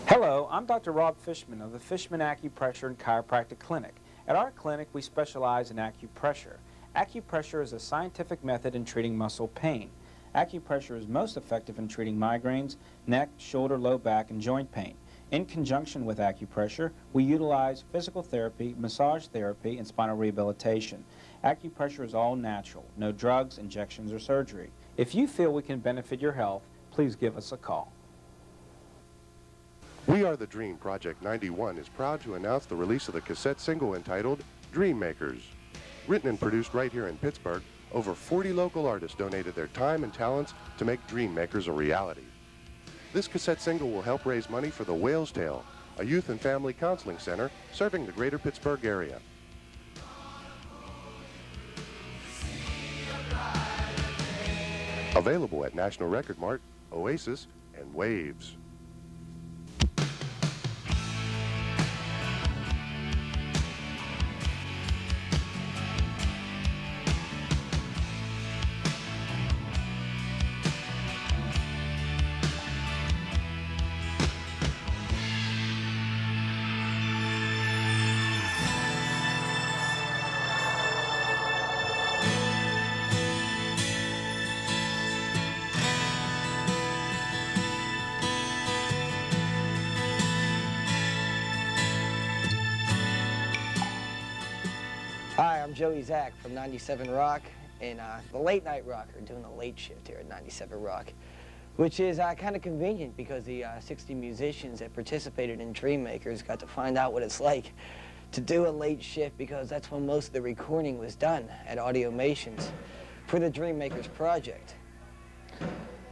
Hello, I'm Dr. Rob Fishman of the Fishman Acupressure and Chiropractic Clinic. At our clinic, we specialize in acupressure. Acupressure is a scientific method in treating muscle pain. Acupressure is most effective in treating migraines, neck, shoulder, low back, and joint pain. In conjunction with acupressure, we utilize physical therapy, massage therapy, and spinal rehabilitation. Acupressure is all natural, no drugs, injections, or surgery. If you feel we can benefit your health, please give us a call. We Are the Dream Project 91 is proud to announce the release of the cassette single entitled Dream Makers. Written and produced right here in Pittsburgh, over 40 local artists donated their time and talents to make Dream Makers a reality. This cassette single will help raise money for the Whale's Tail, a youth and family counseling center serving the greater Pittsburgh area. Available at National Record Mart, Oasis, and Waves. Hi, I'm Joey Zach from 97 Rock and the Late Night Rocker, doing the late shift here at 97 Rock, which is kind of convenient because the 60 musicians that participated in Dream Makers got to find out what it's like to do a late shift, because that's when most of the recording was done at Audiomations for the Dream Makers project.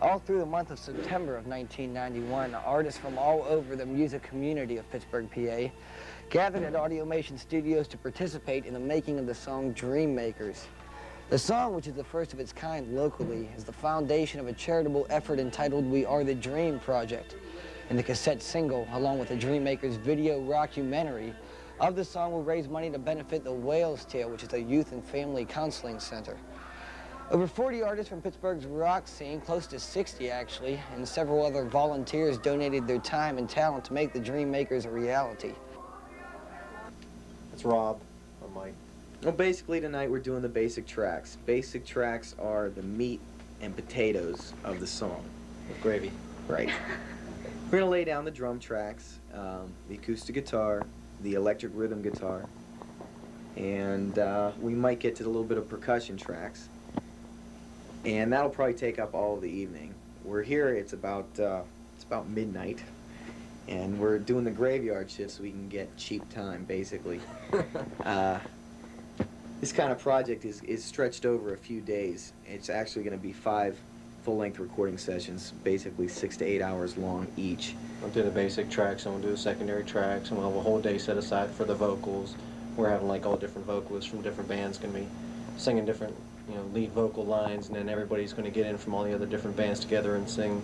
All through the month of September of 1991, artists from all over the music community of Pittsburgh, PA, gathered at Audiomation Studios to participate in the making of the song Dream Makers. The song, which is the first of its kind locally, is the foundation of a charitable effort entitled We Are the Dream Project. And the cassette single, along with the Dream Makers video rockumentary of the song, will raise money to benefit the Whale's Tail, which is a youth and family counseling center. Over 40 artists from Pittsburgh's rock scene, close to 60 actually, and several other volunteers donated their time and talent to make the Dream Makers a reality. It's Rob. I'm Mike. Well, basically tonight we're doing the basic tracks. Basic tracks are the meat and potatoes of the song. With gravy. Right. We're going to lay down the drum tracks, the acoustic guitar, the electric rhythm guitar, and we might get to a little bit of percussion tracks. And that'll probably take up all of the evening. We're here, it's about midnight, and we're doing the graveyard shift so we can get cheap time, basically. This kind of project is stretched over a few days. It's actually going to be 5 full-length recording sessions, basically 6 to 8 hours long each. We'll do the basic tracks, and we'll do the secondary tracks, and we'll have a whole day set aside for the vocals. We're having like all different vocalists from different bands going to be singing different, lead vocal lines, and then everybody's going to get in from all the other different bands together and sing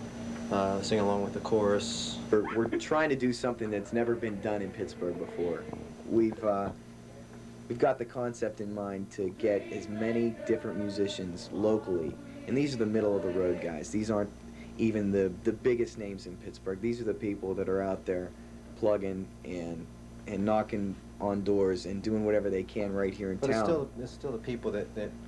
along with the chorus. We're trying to do something that's never been done in Pittsburgh before. We've got the concept in mind to get as many different musicians locally, and these are the middle of the road guys. These aren't even the biggest names in Pittsburgh. These are the people that are out there plugging and knocking on doors and doing whatever they can right here in town. It's still the people that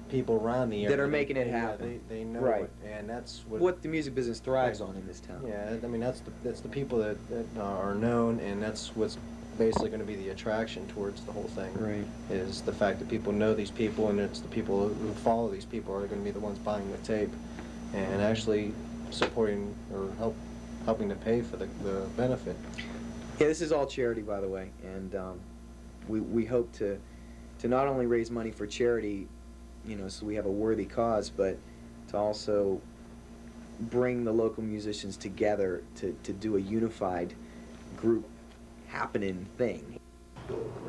people around the area that are making it happen. They know right. it, and that's what the music business thrives on in this town. Yeah, I mean that's the people that are known, and that's what's basically going to be the attraction towards the whole thing. Right. Is the fact that people know these people, and it's the people who follow these people are going to be the ones buying the tape, and actually supporting or helping to pay for the benefit. Yeah, this is all charity, by the way, and we hope to not only raise money for charity, so we have a worthy cause, but to also bring the local musicians together to do a unified group happening thing.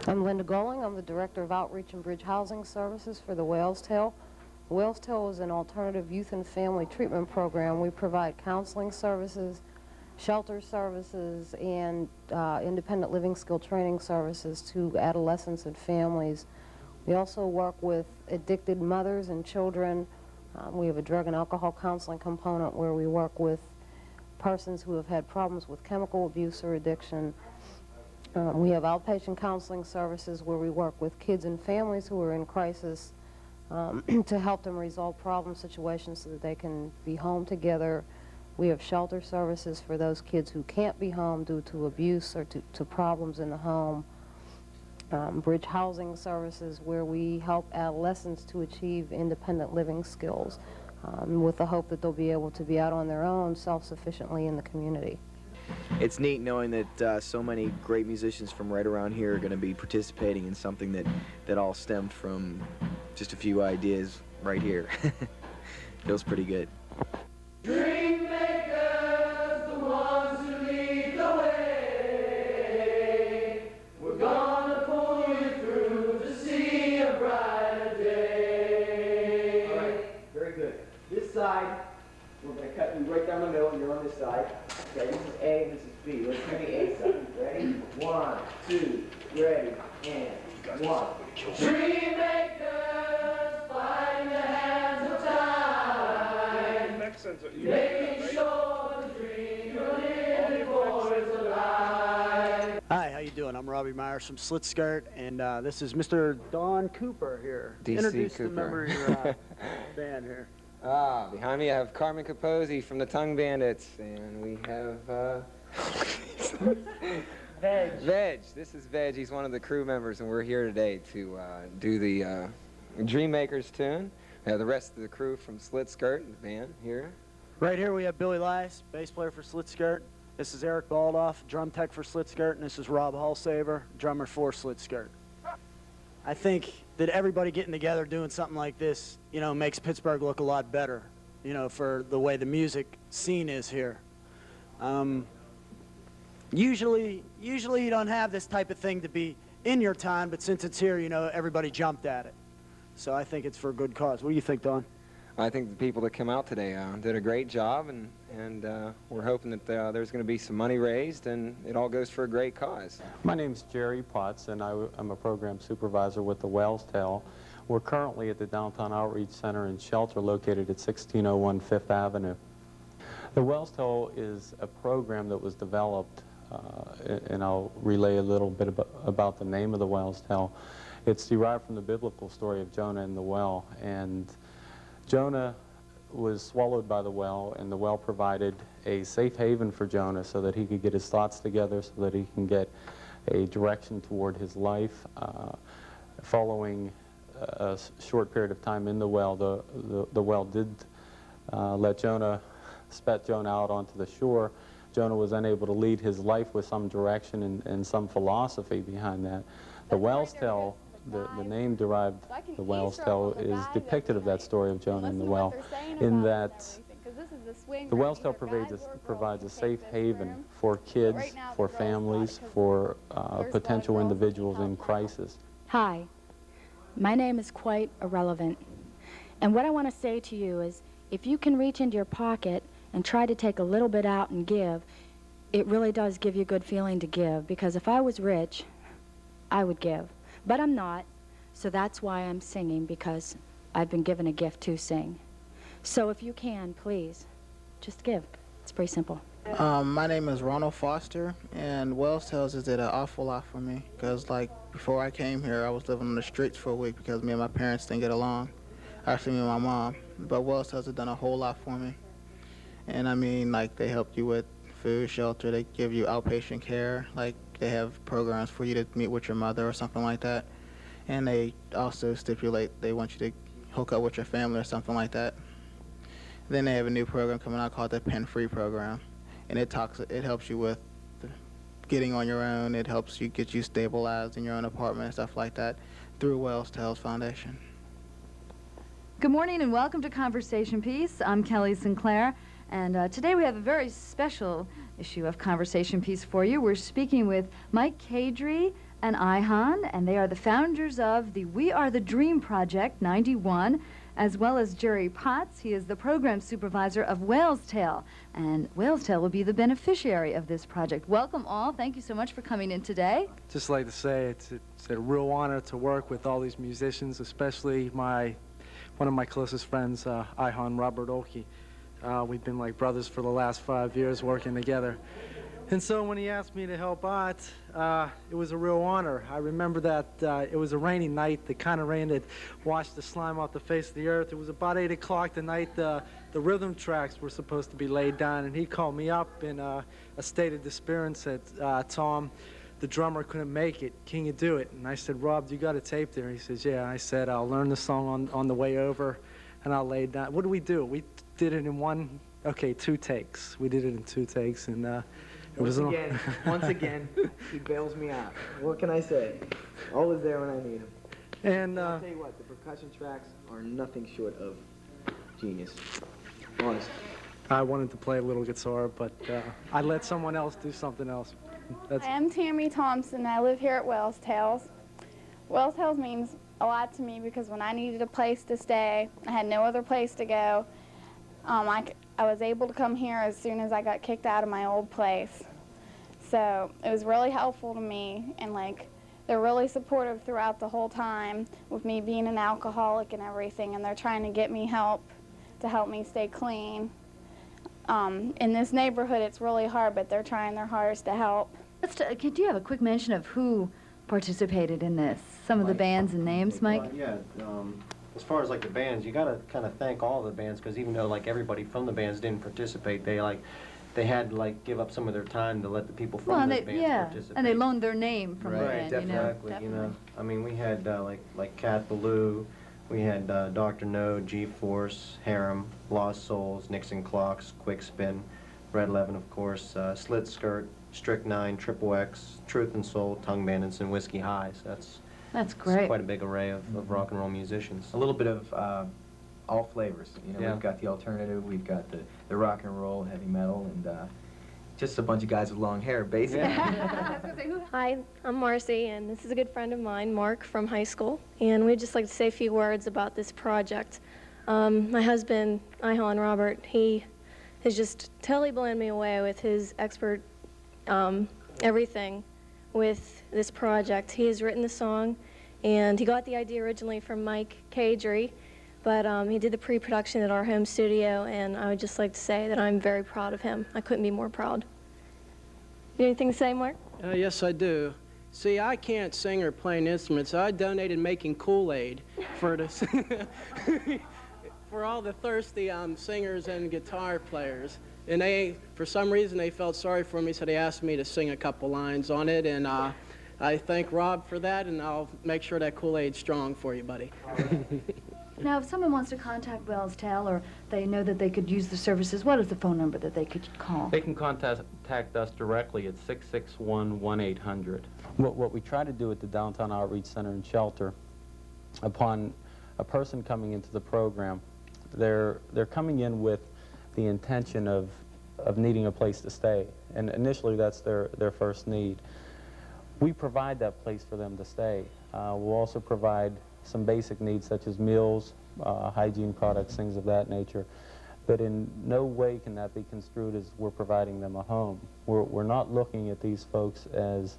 I'm Linda Goling. I'm the Director of Outreach and Bridge Housing Services for the Whale's Tail. Whale's Tail is an alternative youth and family treatment program. We provide counseling services, shelter services, and independent living skill training services to adolescents and families. We also work with addicted mothers and children. We have a drug and alcohol counseling component where we work with persons who have had problems with chemical abuse or addiction. We have outpatient counseling services where we work with kids and families who are in crisis to help them resolve problem situations so that they can be home together. We have shelter services for those kids who can't be home due to abuse or to problems in the home. Bridge housing services where we help adolescents to achieve independent living skills with the hope that they'll be able to be out on their own self-sufficiently in the community. It's neat knowing that so many great musicians from right around here are going to be participating in something that all stemmed from just a few ideas right here. Feels pretty good. Dream makers, the ones who lead the way. We're gonna pull you through to see a brighter day. All right, very good. This side, we're going to cut you right down the middle, and you're on this side. Okay, this is A and this is B. Let's do the A side. Ready? 1, 2, ready, and 1. Dream makers, find the hands of time. Making sure the dream you're living for is alive. Hi, how you doing? I'm Robbie Myers from Slit Skirt, and this is Mr. Don Cooper here. DC Introduce Cooper. the member of your band here. Behind me I have Carmen Capozzi from the Tongue Bandits, and we have, Veg. This is Veg. He's one of the crew members, and we're here today to do the Dream Makers tune. We have the rest of the crew from Slit Skirt, the band, here. Right here we have Billy Lice, bass player for Slit Skirt. This is Eric Baldoff, drum tech for Slit Skirt, and this is Rob Hulsaver, drummer for Slit Skirt. I think that everybody getting together doing something like this, you know, makes Pittsburgh look a lot better, you know, for the way the music scene is here. Usually you don't have this type of thing to be in your time, but since it's here, you know, everybody jumped at it. So I think it's for a good cause. What do you think, Don? I think the people that come out today did a great job, and we're hoping that there's going to be some money raised, and it all goes for a great cause. My name's Jerry Potts, and I'm a program supervisor with the Whale's Tail. We're currently at the Downtown Outreach Center and Shelter located at 1601 Fifth Avenue. The Whale's Tail is a program that was developed, and I'll relay a little bit about the name of the Whale's Tail. It's derived from the biblical story of Jonah and the whale, and Jonah was swallowed by the whale, and the whale provided a safe haven for Jonah so that he could get his thoughts together, so that he can get a direction toward his life. Following a short period of time in the whale, the whale did spat Jonah out onto the shore. Jonah was unable to lead his life with some direction and some philosophy behind that. The Whale's Tail, the name derived, the Whale's Tail, is depicted of that story of Jonah and the whale, in that the Whale's Tail provides a safe haven for kids, for families, for potential individuals in crisis. Hi, my name is Quite Irrelevant, and what I want to say to you is, if you can reach into your pocket and try to take a little bit out and give, it really does give you a good feeling to give, because if I was rich, I would give. But I'm not, so that's why I'm singing, because I've been given a gift to sing. So if you can, please, just give. It's pretty simple. My name is Ronald Foster, and Wells Tales has did an awful lot for me, because like before I came here, I was living on the streets for a week because me and my parents didn't get along. Actually, me and my mom. But Wells Tales has done a whole lot for me. And I mean, like, they help you with food, shelter, they give you outpatient care, like they have programs for you to meet with your mother or something like that. And they also stipulate they want you to hook up with your family or something like that. Then they have a new program coming out called the Pen Free program. And it helps you with getting on your own. It helps you get you stabilized in your own apartment and stuff like that through Wells Tales Foundation. Good morning and welcome to Conversation Piece. I'm Kelly Sinclair, and today we have a very special issue of Conversation Piece for you. We're speaking with Mike Kadrie and Ihan, and they are the founders of the We Are the Dream Project 91, as well as Jerry Potts. He is the program supervisor of Whale's Tail, and Whale's Tail will be the beneficiary of this project. Welcome all. Thank you so much for coming in today. Just like to say it's a real honor to work with all these musicians, especially one of my closest friends, Ihan Robert Oki. We've been like brothers for the last 5 years working together. And so when he asked me to help out, it was a real honor. I remember that it was a rainy night, the kind of rain that washed the slime off the face of the earth. It was about 8 o'clock the night the rhythm tracks were supposed to be laid down, and he called me up in a state of despair and said, Tom, the drummer couldn't make it. Can you do it? And I said, Rob, you got a tape there? He says, yeah. I said, I'll learn the song on the way over, and I'll lay it down. What do? We did it in 2 takes. We did it in 2 takes, and Once again, he bails me out. What can I say? Always there when I need him. And I'll tell you what, the percussion tracks are nothing short of genius. Honest. I wanted to play a little guitar, but I let someone else do something else. Hi, I'm Tammy Thompson. I live here at Wells Tales. Wells Tales means a lot to me because when I needed a place to stay, I had no other place to go. I was able to come here as soon as I got kicked out of my old place. So it was really helpful to me, and like they're really supportive throughout the whole time with me being an alcoholic and everything, and they're trying to get me help to help me stay clean. In this neighborhood, it's really hard, but they're trying their hardest to help. Do you have a quick mention of who participated in this? Some of the bands and names, Mike? Yeah. As far as like the bands, you gotta kind of thank all the bands, because even though like everybody from the bands didn't participate, they had to like give up some of their time to let the people from those bands participate. And they loaned their name from the band, Exactly, you know. I mean, we had like Cat Ballou, we had Dr. No, G-Force, Harem, Lost Souls, Nixon Clocks, Quick Spin, Red 11, of course, Slit Skirt, Strychnine, Triple X, Truth and Soul, Tongue Bandits, and Whiskey High. So that's great. Quite a big array of rock and roll musicians. A little bit of all flavors. You know, Yeah. We've got the alternative, we've got the rock and roll, heavy metal, and just a bunch of guys with long hair, basically. Hi, I'm Marcy, and this is a good friend of mine, Mark, from high school. And we'd just like to say a few words about this project. My husband, Ihan Robert, he has just totally blown me away with his expert everything with this project. He has written the song, and he got the idea originally from Mike Kadrie, but he did the pre-production at our home studio, and I would just like to say that I'm very proud of him. I couldn't be more proud. You have anything to say, Mark? Yes, I do. See, I can't sing or play an instrument, so I donated making Kool-Aid for this, for all the thirsty singers and guitar players. And they, for some reason, they felt sorry for me, so they asked me to sing a couple lines on it, and I thank Rob for that, and I'll make sure that Kool-Aid's strong for you, buddy. Now, if someone wants to contact Wells Tale, or they know that they could use the services, what is the phone number that they could call? They can contact us directly at 661-1800. What we try to do at the Downtown Outreach Center and Shelter, upon a person coming into the program, they're coming in with the intention of needing a place to stay, and initially that's their first need. We provide that place for them to stay. We'll also provide some basic needs such as meals, hygiene products, things of that nature. But in no way can that be construed as we're providing them a home. We're not looking at these folks as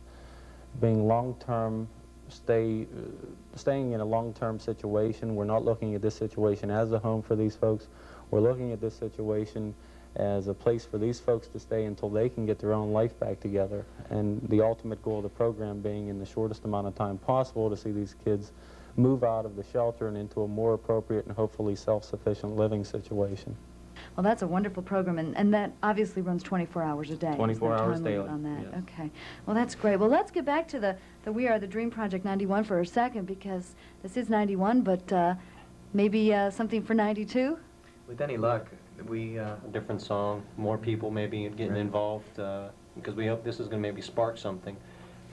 being long-term, staying in a long-term situation. We're not looking at this situation as a home for these folks. We're looking at this situation as a place for these folks to stay until they can get their own life back together. And the ultimate goal of the program being in the shortest amount of time possible to see these kids move out of the shelter and into a more appropriate and hopefully self-sufficient living situation. Well, that's a wonderful program, and that obviously runs 24 hours a day. 24 There's no hours time limit daily, on that. yes. Okay. Well, that's great. Well, let's get back to the We Are the Dream Project 91 for a second, because this is 91, but maybe something for 92? With any luck, we... A different song, more people maybe getting involved, because we hope this is going to maybe spark something.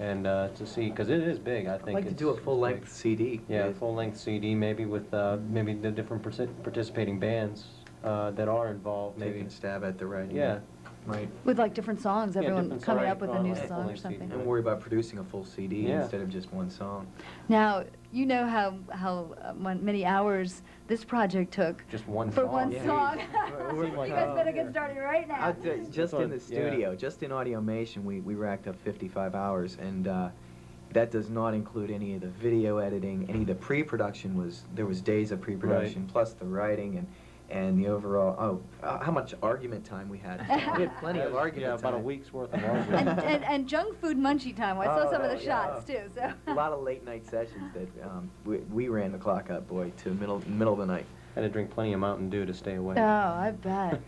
And to see, because it is big, I think. I'd like to do a full-length CD. Yeah, a full-length CD, maybe with maybe the different participating bands that are involved. Maybe Taking a stab at the writing. Yeah. Right. With like different songs, Yeah, everyone different coming songs, up with a new right, song or full-length CD. something. And worry about producing a full CD Yeah. instead of just one song. Now, you know how many hours this project took Just one for song. one Yeah. song. We're You guys better get started right now. Just in the studio, just in Audiomation, we racked up 55 hours, and that does not include any of the video editing, any of the pre-production. There was days of pre-production, plus the writing, and the overall, how much argument time we had. We had plenty of argument time. About a week's worth of argument. and junk food munchie time. I saw some of the shots too. So A lot of late night sessions that we ran the clock up, boy, to middle of the night. Had to drink plenty of Mountain Dew to stay awake. Oh, I bet.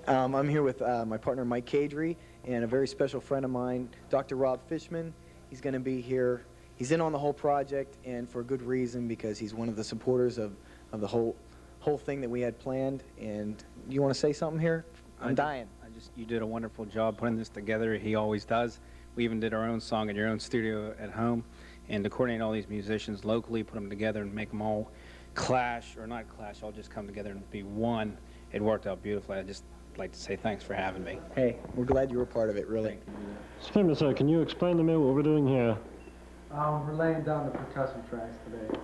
I'm here with my partner Mike Kadrie and a very special friend of mine, Dr. Rob Fishman. He's going to be here. He's in on the whole project, and for good reason, because he's one of the supporters of the whole thing that we had planned. And you want to say something here? I'm dying. You did a wonderful job putting this together. He always does. We even did our own song in your own studio at home, and to coordinate all these musicians locally, put them together and make them all clash, or not clash, all just come together and be one. It worked out beautifully. I'd just like to say thanks for having me. Hey, we're glad you were part of it, really. Excuse me, sir, can you explain to me what we're doing here? We're laying down the percussion tracks today.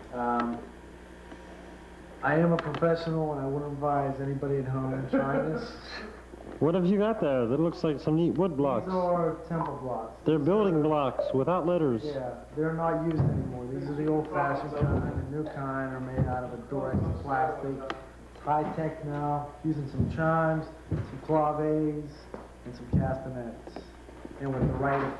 I am a professional, and I wouldn't advise anybody at home trying this. What have you got there? That looks like some neat wood blocks. These are temple blocks. They're building blocks without letters. Yeah, they're not used anymore. These are the old-fashioned kind. The new kind are made out of a direct plastic. High-tech now, using some chimes, some claves, and some castanets. And with the right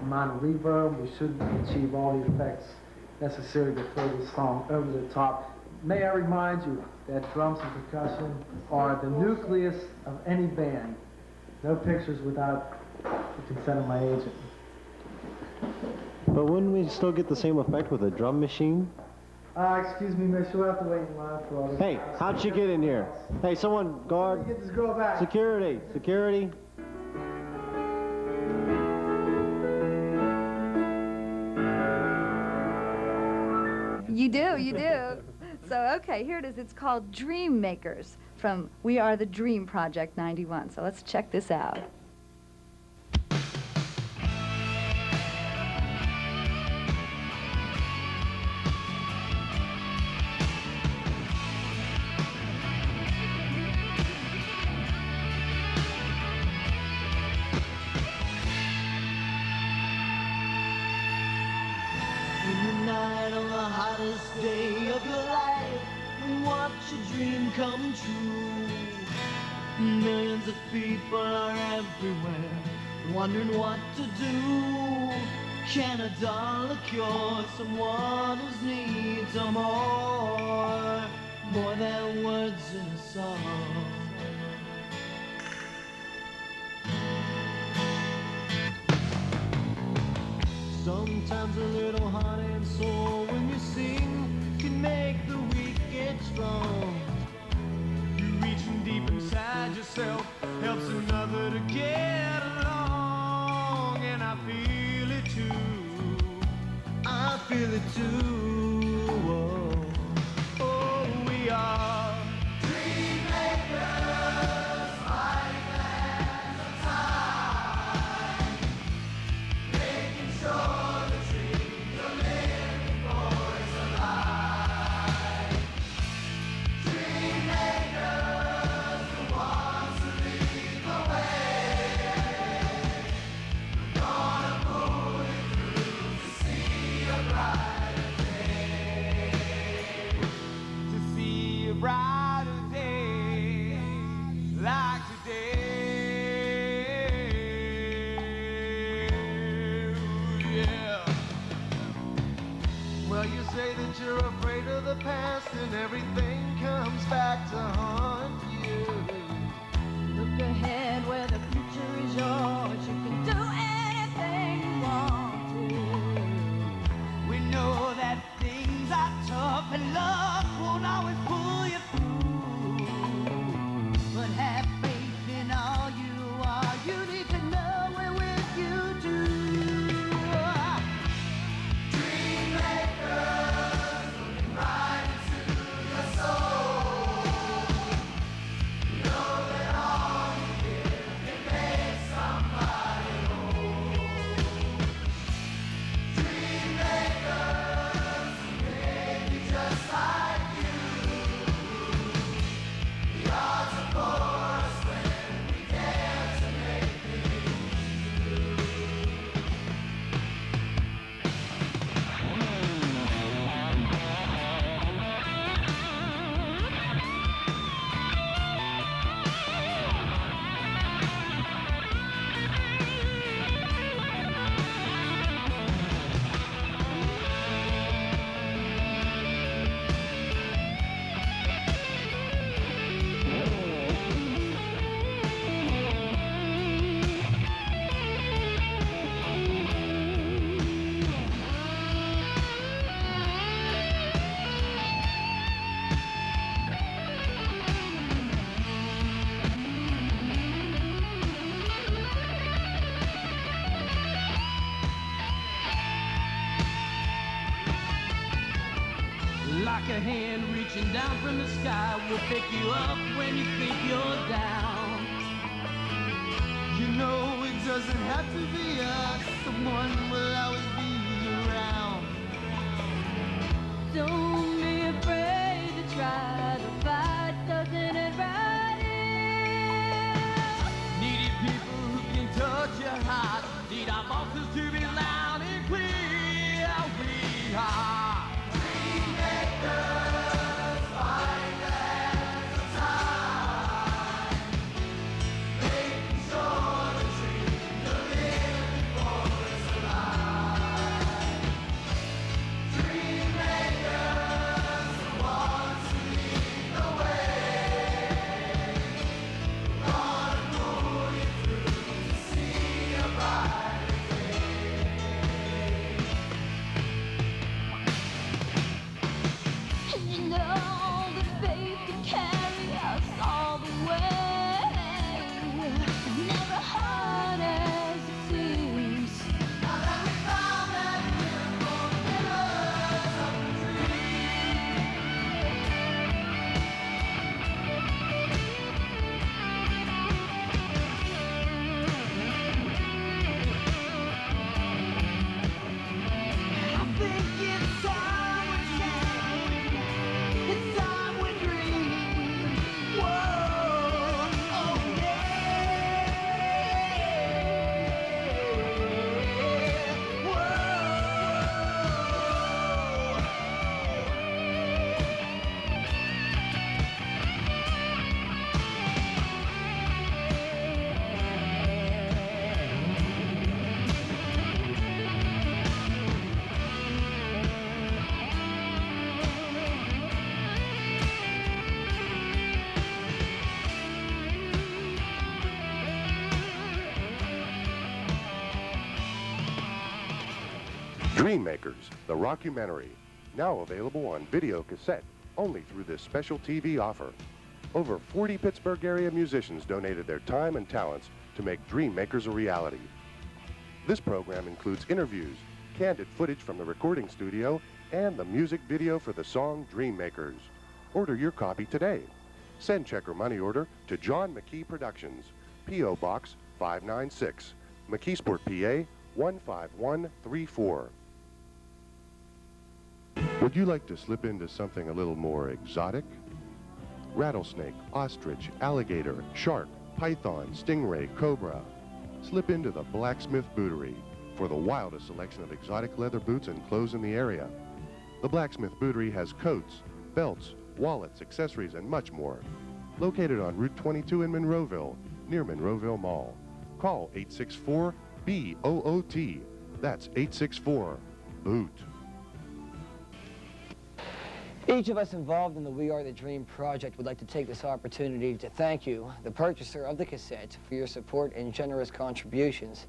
amount of reverb, we should achieve all the effects necessary to throw this song over the top. May I remind you that drums and percussion are the nucleus of any band. No pictures without the consent of my agent. But wouldn't we still get the same effect with a drum machine? Excuse me, miss, you'll have to wait in line for all this. Hey, how'd she get in here? Hey, someone, guard. Get this girl back. Security, security. You do. So, okay, here it is. It's called Dream Makers from We Are the Dream Project 91. So let's check this out. In the night on the hottest day of your life, watch a dream come true. Millions of people are everywhere, wondering what to do. Can a dollar cure someone whose needs are more than words in a song? Sometimes a little heart and soul when you sing can make the weak get strong. You reaching deep inside yourself helps another to get along. And I feel it too. I feel it too. Oh, oh, we are dream makers, mighty fans of time, making sure the dream you're living for is alive. Dream makers, the ones who lead the way. We're gonna pull you through to see a brighter day. To see a brighter day like today. Yeah. Well, you say that you're afraid of the past and everything comes back to haunt you. Look ahead where the future is yours. You can do anything you want to. We know that things are tough and love won't always pull you through. But have faith in all you are. You need to know we're with you too. Dream makers, looking right into your soul. Know that all you give can make somebody like a hand reaching down from the sky will pick you up when you think you're down. You know it doesn't have to be us, someone will always be around. Don't be afraid to try to fight something and right it. Needy people who can touch your heart need our voices to be loud and clear. We are dream makers, fighting the hands of time, making sure the dream you're living for is alive. Dream makers, the ones who lead the way, gonna pull you through to see a brighter day. And you know that faith can carry us all the way. It's never hard as it seems. Now that we found that we're fulfillers of the I think it's time we change. It's time we dream. Whoa, oh yeah. Dream Makers, the Rockumentary, now available on video cassette only through this special TV offer. Over 40 Pittsburgh area musicians donated their time and talents to make Dream Makers a reality. This program includes interviews, candid footage from the recording studio, and the music video for the song Dream Makers. Order your copy today. Send check or money order to John McKee Productions, P.O. Box 596, McKeesport, PA 15134. Would you like to slip into something a little more exotic? Rattlesnake, ostrich, alligator, shark, python, stingray, cobra. Slip into the Blacksmith Bootery for the wildest selection of exotic leather boots and clothes in the area. The Blacksmith Bootery has coats, belts, wallets, accessories, and much more. Located on Route 22 in Monroeville, near Monroeville Mall. Call 864-BOOT. That's 864-BOOT. Each of us involved in the We Are the Dream project would like to take this opportunity to thank you, the purchaser of the cassette, for your support and generous contributions.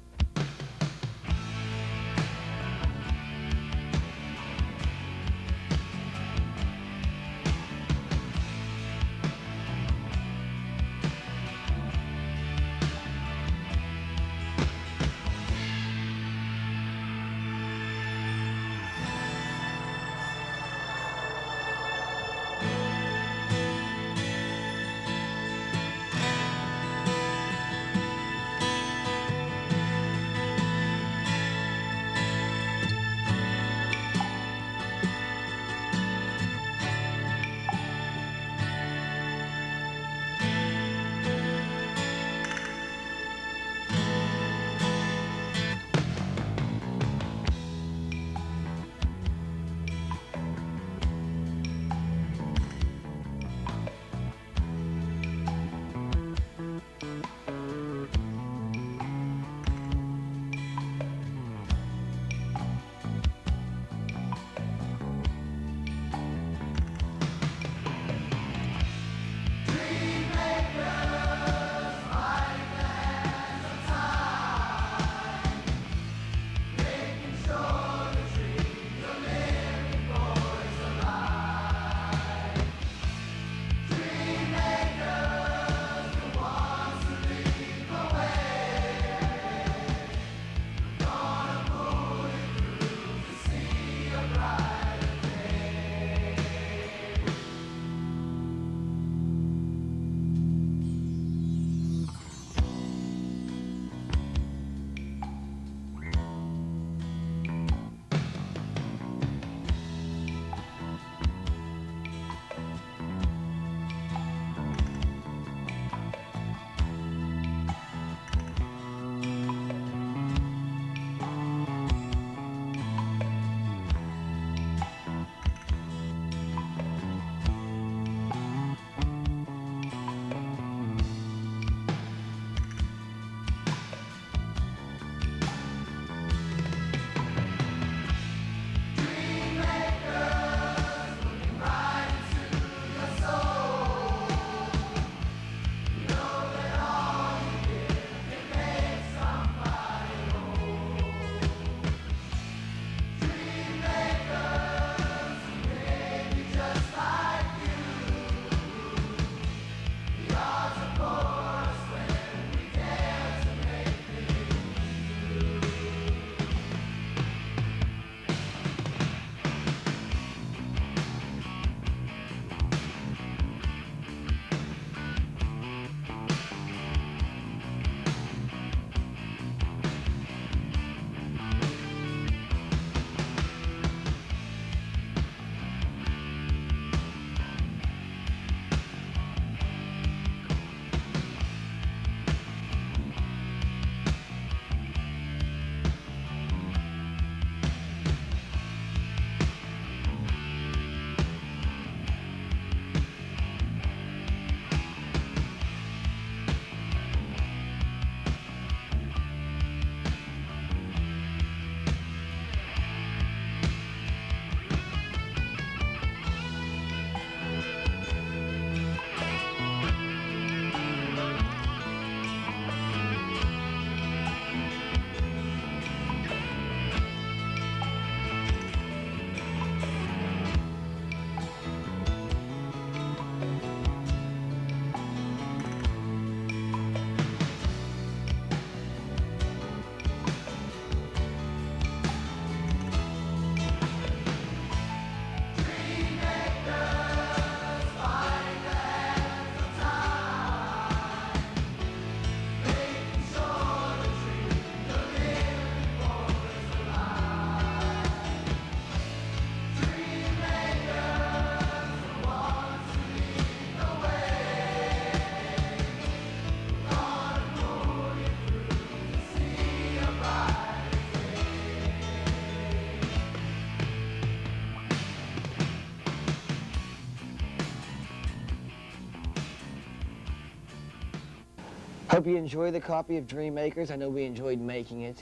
Hope you enjoy the copy of Dream Makers. I know we enjoyed making it.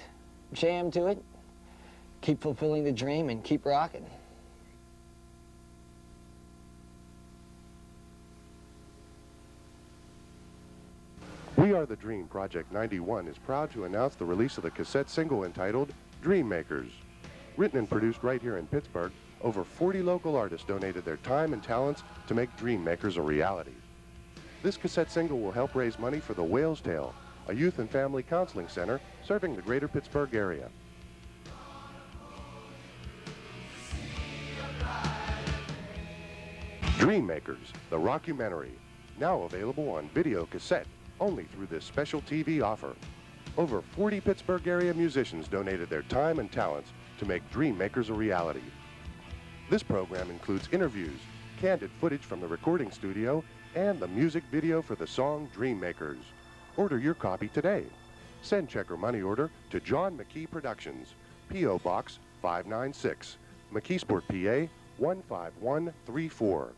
Jam to it. Keep fulfilling the dream and keep rocking. We Are the Dream Project 91 is proud to announce the release of the cassette single entitled Dream Makers. Written and produced right here in Pittsburgh, over 40 local artists donated their time and talents to make Dream Makers a reality. This cassette single will help raise money for the Whale's Tale, a youth and family counseling center serving the greater Pittsburgh area. Dream Makers, the Rockumentary, now available on video cassette only through this special TV offer. Over 40 Pittsburgh area musicians donated their time and talents to make Dream Makers a reality. This program includes interviews, candid footage from the recording studio, and the music video for the song Dream Makers. Order your copy today. Send check or money order to John McKee Productions, P.O. Box 596, McKeesport, PA 15134.